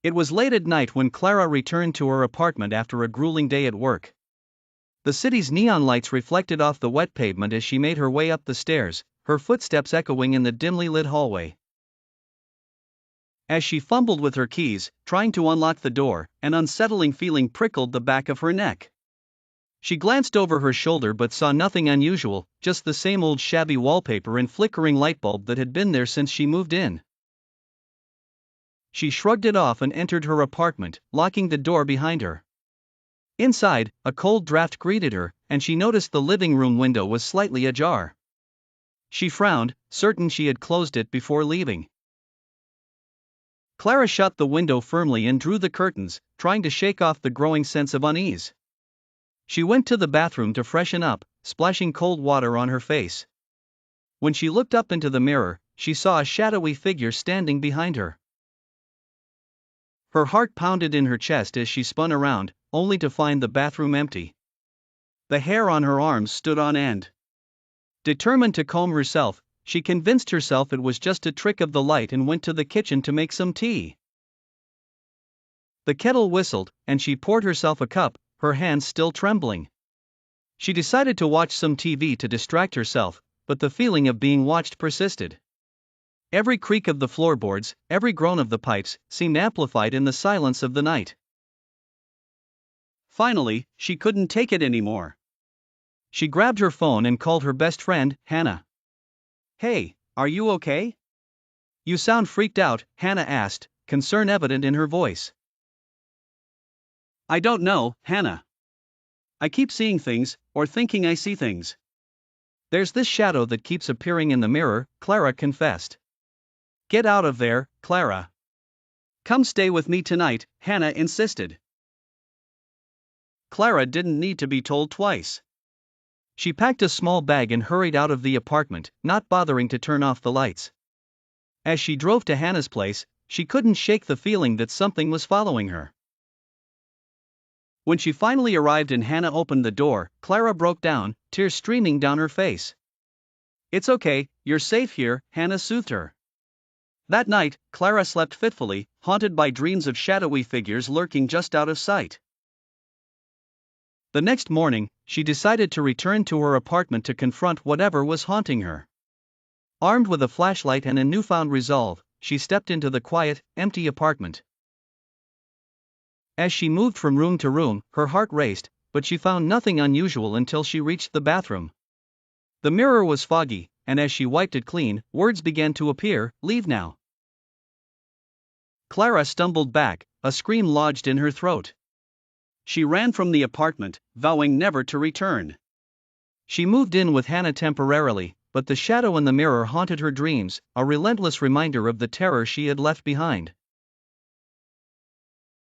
It was late at night when Clara returned to her apartment after a grueling day at work. The city's neon lights reflected off the wet pavement as she made her way up the stairs, her footsteps echoing in the dimly lit hallway. As she fumbled with her keys, trying to unlock the door, an unsettling feeling prickled the back of her neck. She glanced over her shoulder but saw nothing unusual, just the same old shabby wallpaper and flickering light bulb that had been there since she moved in. She shrugged it off and entered her apartment, locking the door behind her. Inside, a cold draft greeted her, and she noticed the living room window was slightly ajar. She frowned, certain she had closed it before leaving. Clara shut the window firmly and drew the curtains, trying to shake off the growing sense of unease. She went to the bathroom to freshen up, splashing cold water on her face. When she looked up into the mirror, she saw a shadowy figure standing behind her. Her heart pounded in her chest as she spun around, only to find the bathroom empty. The hair on her arms stood on end. Determined to calm herself, she convinced herself it was just a trick of the light and went to the kitchen to make some tea. The kettle whistled, and she poured herself a cup, her hands still trembling. She decided to watch some TV to distract herself, but the feeling of being watched persisted. Every creak of the floorboards, every groan of the pipes, seemed amplified in the silence of the night. Finally, she couldn't take it anymore. She grabbed her phone and called her best friend, Hannah. "Hey, are you okay? You sound freaked out," Hannah asked, concern evident in her voice. "I don't know, Hannah. I keep seeing things, or thinking I see things. There's this shadow that keeps appearing in the mirror," Clara confessed. "Get out of there, Clara. Come stay with me tonight," Hannah insisted. Clara didn't need to be told twice. She packed a small bag and hurried out of the apartment, not bothering to turn off the lights. As she drove to Hannah's place, she couldn't shake the feeling that something was following her. When she finally arrived and Hannah opened the door, Clara broke down, tears streaming down her face. "It's okay, you're safe here," Hannah soothed her. That night, Clara slept fitfully, haunted by dreams of shadowy figures lurking just out of sight. The next morning, she decided to return to her apartment to confront whatever was haunting her. Armed with a flashlight and a newfound resolve, she stepped into the quiet, empty apartment. As she moved from room to room, her heart raced, but she found nothing unusual until she reached the bathroom. The mirror was foggy, and as she wiped it clean, words began to appear, "Leave now." Clara stumbled back, a scream lodged in her throat. She ran from the apartment, vowing never to return. She moved in with Hannah temporarily, but the shadow in the mirror haunted her dreams, a relentless reminder of the terror she had left behind.